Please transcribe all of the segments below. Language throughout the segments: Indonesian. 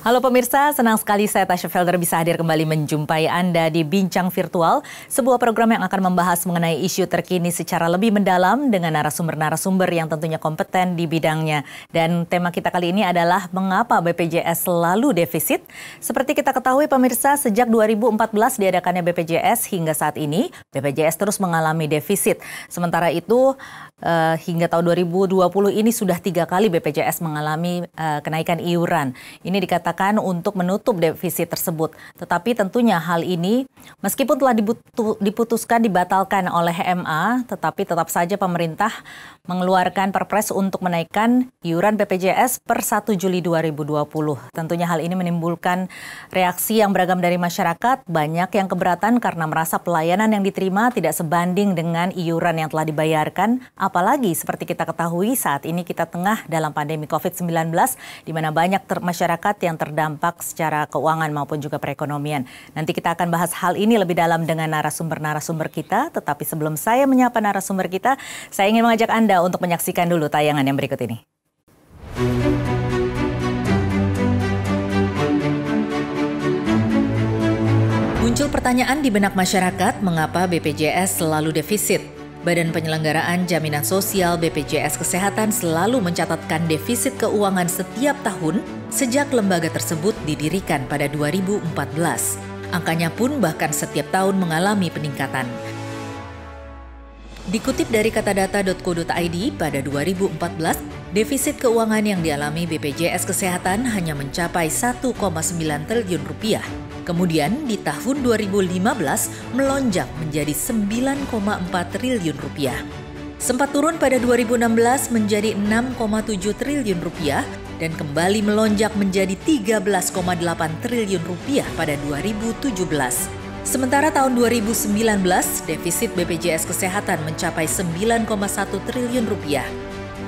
Halo pemirsa, senang sekali saya Tasya Felder bisa hadir kembali menjumpai Anda di Bincang Virtual, sebuah program yang akan membahas mengenai isu terkini secara lebih mendalam dengan narasumber-narasumber yang tentunya kompeten di bidangnya. Dan tema kita kali ini adalah mengapa BPJS selalu defisit? Seperti kita ketahui pemirsa, sejak 2014 diadakannya BPJS hingga saat ini, BPJS terus mengalami defisit. Sementara itu, hingga tahun 2020 ini sudah 3 kali BPJS mengalami kenaikan iuran. Ini dikatakan untuk menutup defisit tersebut. Tetapi tentunya hal ini meskipun telah diputuskan dibatalkan oleh MA, tetapi tetap saja pemerintah mengeluarkan Perpres untuk menaikkan iuran BPJS per 1 Juli 2020. Tentunya hal ini menimbulkan reaksi yang beragam dari masyarakat. Banyak yang keberatan karena merasa pelayanan yang diterima tidak sebanding dengan iuran yang telah dibayarkan. Apalagi seperti kita ketahui saat ini kita tengah dalam pandemi COVID-19 di mana banyak masyarakat yang terdampak secara keuangan maupun juga perekonomian. Nanti kita akan bahas hal ini lebih dalam dengan narasumber-narasumber kita. Tetapi sebelum saya menyapa narasumber kita, saya ingin mengajak Anda untuk menyaksikan dulu tayangan yang berikut ini. Muncul pertanyaan di benak masyarakat, mengapa BPJS selalu defisit? Badan Penyelenggaraan Jaminan Sosial BPJS Kesehatan selalu mencatatkan defisit keuangan setiap tahun sejak lembaga tersebut didirikan pada 2014. Angkanya pun bahkan setiap tahun mengalami peningkatan. Dikutip dari katadata.co.id pada 2014, defisit keuangan yang dialami BPJS Kesehatan hanya mencapai 1,9 triliun rupiah. Kemudian di tahun 2015 melonjak menjadi 9,4 triliun rupiah. Sempat turun pada 2016 menjadi 6,7 triliun rupiah dan kembali melonjak menjadi 13,8 triliun rupiah pada 2017. Sementara tahun 2019 defisit BPJS Kesehatan mencapai 9,1 triliun rupiah.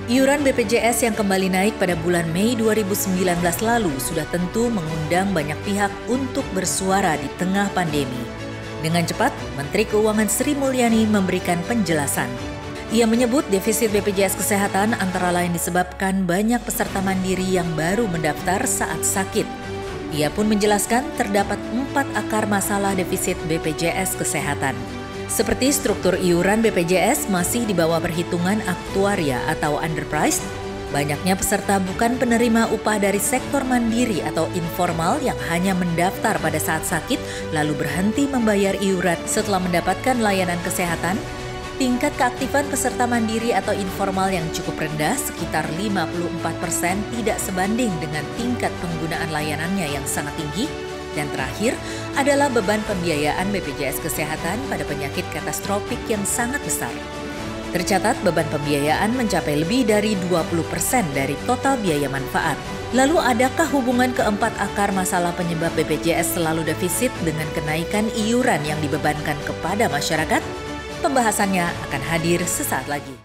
Iuran BPJS yang kembali naik pada bulan Mei 2019 lalu sudah tentu mengundang banyak pihak untuk bersuara di tengah pandemi. Dengan cepat, Menteri Keuangan Sri Mulyani memberikan penjelasan. Ia menyebut defisit BPJS Kesehatan antara lain disebabkan banyak peserta mandiri yang baru mendaftar saat sakit. Ia pun menjelaskan terdapat 4 akar masalah defisit BPJS Kesehatan. Seperti struktur iuran BPJS masih di bawah perhitungan aktuaria atau underpriced, banyaknya peserta bukan penerima upah dari sektor mandiri atau informal yang hanya mendaftar pada saat sakit lalu berhenti membayar iuran setelah mendapatkan layanan kesehatan, tingkat keaktifan peserta mandiri atau informal yang cukup rendah sekitar 54% tidak sebanding dengan tingkat penggunaan layanannya yang sangat tinggi. Dan terakhir adalah beban pembiayaan BPJS Kesehatan pada penyakit katastropik yang sangat besar. Tercatat beban pembiayaan mencapai lebih dari 20% dari total biaya manfaat. Lalu adakah hubungan keempat akar masalah penyebab BPJS selalu defisit dengan kenaikan iuran yang dibebankan kepada masyarakat? Pembahasannya akan hadir sesaat lagi.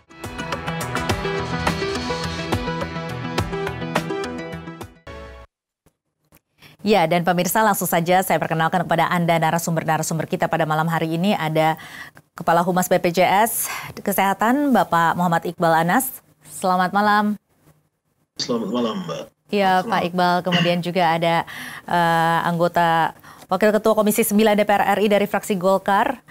Ya, dan pemirsa langsung saja saya perkenalkan kepada Anda narasumber-narasumber kita pada malam hari ini. Ada Kepala Humas BPJS Kesehatan, Bapak Muhammad Iqbal Anas. Selamat malam. Selamat malam, Mbak. Ya, Pak Iqbal. Kemudian juga ada anggota Wakil Ketua Komisi 9 DPR RI dari fraksi Golkar,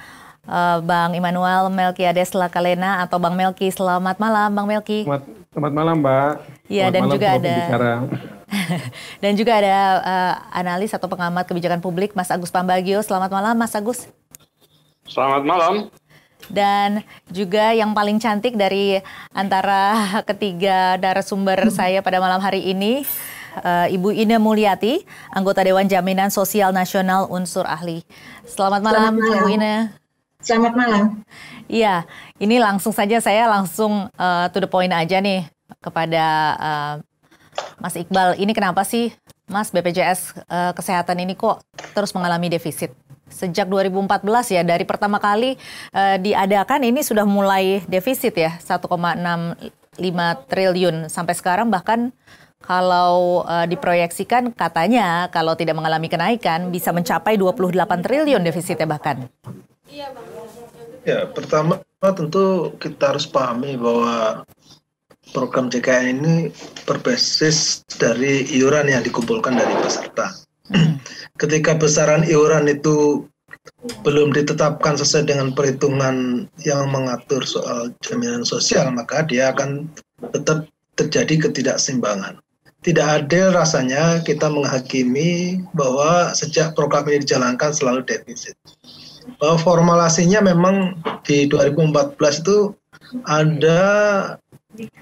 Bang Immanuel Melkiades Lakalena atau Bang Melki. Selamat malam, Bang Melki. Selamat malam, Mbak. Ya, dan malam, juga ada dan juga ada analis atau pengamat kebijakan publik Mas Agus Pambagio. Selamat malam, Mas Agus. Selamat malam. Dan juga yang paling cantik dari antara ketiga narasumber saya pada malam hari ini, Ibu Ine Mulyati, anggota Dewan Jaminan Sosial Nasional Unsur Ahli. Selamat malam, Ibu Ine. Selamat malam. Iya, ini langsung saja saya langsung to the point aja nih kepada Mas Iqbal. Ini kenapa sih Mas BPJS Kesehatan ini kok terus mengalami defisit? Sejak 2014 ya, dari pertama kali diadakan ini sudah mulai defisit ya, 1,65 triliun. Sampai sekarang bahkan kalau diproyeksikan katanya kalau tidak mengalami kenaikan bisa mencapai 28 triliun defisitnya bahkan. Ya, pertama tentu kita harus pahami bahwa program JKN ini berbasis dari iuran yang dikumpulkan dari peserta. Ketika besaran iuran itu belum ditetapkan sesuai dengan perhitungan yang mengatur soal jaminan sosial, maka dia akan tetap terjadi ketidakseimbangan. Tidak adil rasanya kita menghakimi bahwa sejak program ini dijalankan selalu defisit. Bahwa formulasinya memang di 2014 itu ada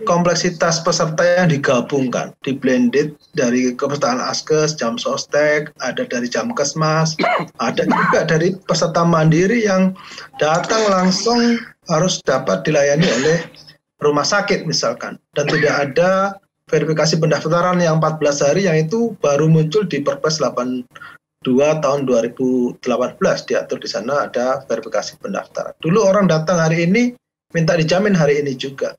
kompleksitas peserta yang digabungkan, di-blended dari kepesertaan Askes, Jam Sostek, ada dari Jamkesmas, ada juga dari peserta mandiri yang datang langsung harus dapat dilayani oleh rumah sakit misalkan. Dan tidak ada verifikasi pendaftaran yang 14 hari yang itu baru muncul di Perpres 82 tahun 2018, diatur di sana ada verifikasi pendaftaran. Dulu orang datang hari ini minta dijamin hari ini juga.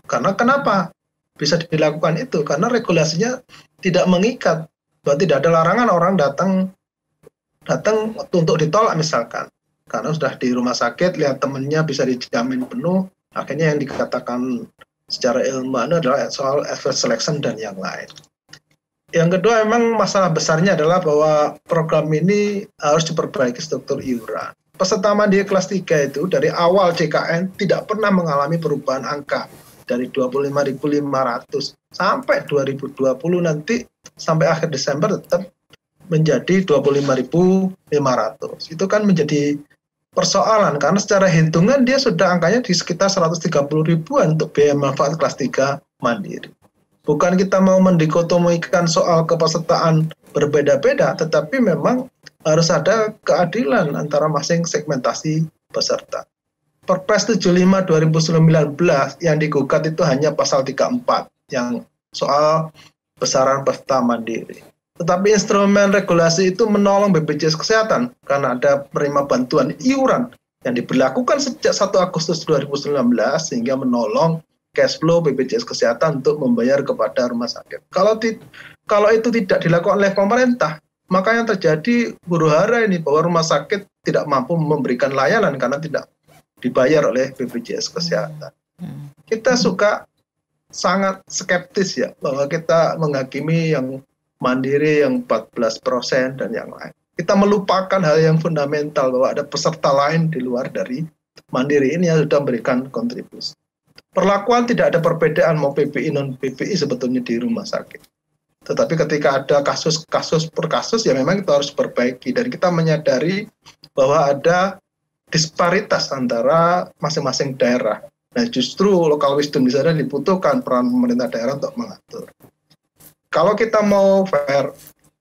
Karena kenapa bisa dilakukan itu? Karena regulasinya tidak mengikat, bahwa tidak ada larangan orang datang untuk ditolak misalkan. Karena sudah di rumah sakit, lihat temannya bisa dijamin penuh, akhirnya yang dikatakan secara ilmuwan adalah soal adverse selection dan yang lain. Yang kedua, memang masalah besarnya adalah bahwa program ini harus diperbaiki struktur iuran. Peserta mandiri kelas 3 itu dari awal JKN tidak pernah mengalami perubahan angka dari 25.500 sampai 2020 nanti sampai akhir Desember tetap menjadi 25.500. Itu kan menjadi persoalan karena secara hitungan dia sudah angkanya di sekitar 130 ribuan untuk biaya manfaat kelas 3 mandiri. Bukan kita mau mendikotomikan soal kepesertaan berbeda-beda, tetapi memang harus ada keadilan antara masing segmentasi peserta. Perpres 75 2019 yang digugat itu hanya pasal 34 yang soal besaran peserta mandiri. Tetapi instrumen regulasi itu menolong BPJS Kesehatan karena ada penerima bantuan iuran yang diberlakukan sejak 1 Agustus 2019 sehingga menolong cash flow BPJS Kesehatan untuk membayar kepada rumah sakit. Kalau itu tidak dilakukan oleh pemerintah, maka yang terjadi huru-hara ini bahwa rumah sakit tidak mampu memberikan layanan karena tidak dibayar oleh BPJS Kesehatan. Kita sangat skeptis ya bahwa kita menghakimi yang mandiri yang 14% dan yang lain. Kita melupakan hal yang fundamental bahwa ada peserta lain di luar dari mandiri ini yang sudah memberikan kontribusi. Perlakuan tidak ada perbedaan mau PPI non PPI sebetulnya di rumah sakit. Tetapi ketika ada kasus per kasus ya memang kita harus perbaiki dan kita menyadari bahwa ada disparitas antara masing-masing daerah. Nah justru local wisdom di sana dibutuhkan peran pemerintah daerah untuk mengatur. Kalau kita mau fair,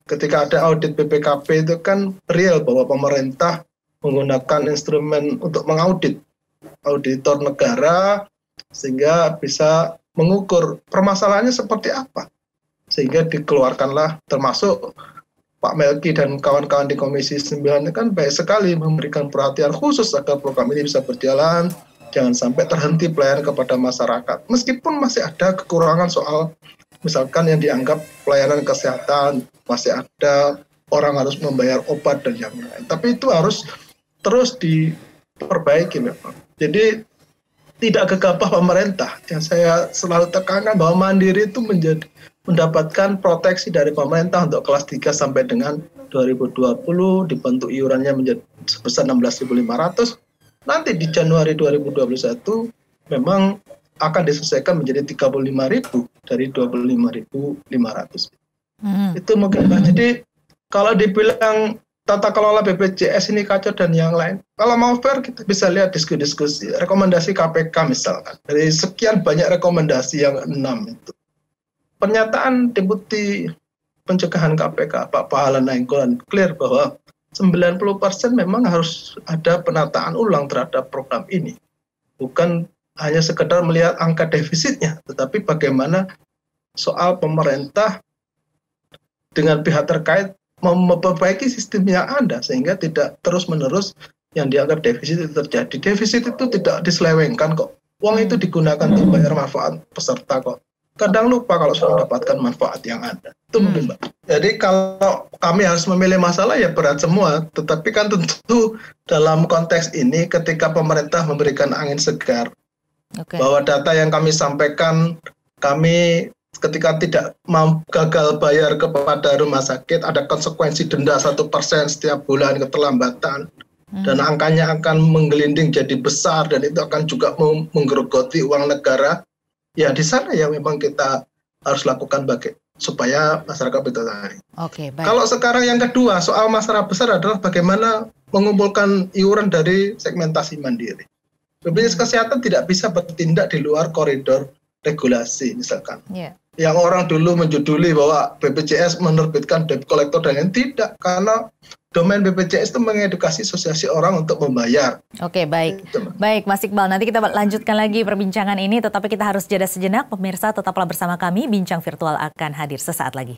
ketika ada audit BPKP itu kan real bahwa pemerintah menggunakan instrumen untuk mengaudit auditor negara sehingga bisa mengukur permasalahannya seperti apa. Sehingga dikeluarkanlah termasuk Pak Melki dan kawan-kawan di Komisi 9 kan baik sekali memberikan perhatian khusus agar program ini bisa berjalan, jangan sampai terhenti pelayanan kepada masyarakat. Meskipun masih ada kekurangan soal misalkan yang dianggap pelayanan kesehatan, masih ada orang harus membayar obat dan yang lain. Tapi itu harus terus diperbaiki memang. Jadi tidak gegabah pemerintah. Yang saya selalu tekankan bahwa mandiri itu mendapatkan proteksi dari pemerintah untuk kelas 3 sampai dengan 2020 dibentuk iurannya menjadi sebesar 16.500. Nanti di Januari 2021 memang akan diselesaikan menjadi 35.000 dari 25.500. Itu mungkin Pak. Jadi kalau dibilang tata kelola BPJS ini kacau dan yang lain, kalau mau fair kita bisa lihat diskusi rekomendasi KPK misalkan. Dari sekian banyak rekomendasi yang 6 itu. Pernyataan Deputi Pencegahan KPK Pak Pahala Nainggolan clear bahwa 90% memang harus ada penataan ulang terhadap program ini. Bukan hanya sekedar melihat angka defisitnya, tetapi bagaimana soal pemerintah dengan pihak terkait memperbaiki sistem yang ada sehingga tidak terus-menerus yang dianggap defisit itu terjadi. Defisit itu tidak diselewengkan kok. Uang itu digunakan untuk bayar manfaat peserta kok. Kadang lupa kalau sudah mendapatkan manfaat yang ada. Itu mungkin Mbak. Jadi kalau kami harus memilih masalah ya berat semua. Tetapi kan tentu dalam konteks ini ketika pemerintah memberikan angin segar, bahwa data yang kami sampaikan kami ketika tidak gagal bayar kepada rumah sakit, ada konsekuensi denda 1% setiap bulan keterlambatan. Dan angkanya akan menggelinding jadi besar dan itu akan juga menggerogoti uang negara. Ya di sana ya memang kita harus lakukan supaya masyarakat bertahan. Oke, baik. Kalau sekarang yang kedua, soal masalah besar adalah bagaimana mengumpulkan iuran dari segmentasi mandiri. BPJS Kesehatan tidak bisa bertindak di luar koridor regulasi, misalkan. Yang orang dulu menjuduli bahwa BPJS menerbitkan debt collector dan lain, tidak, karena domain BPJS itu mengedukasi asosiasi orang untuk membayar. Oke, baik. Baik, Mas Iqbal, nanti kita lanjutkan lagi perbincangan ini, tetapi kita harus jeda sejenak. Pemirsa, tetaplah bersama kami, Bincang Virtual akan hadir sesaat lagi.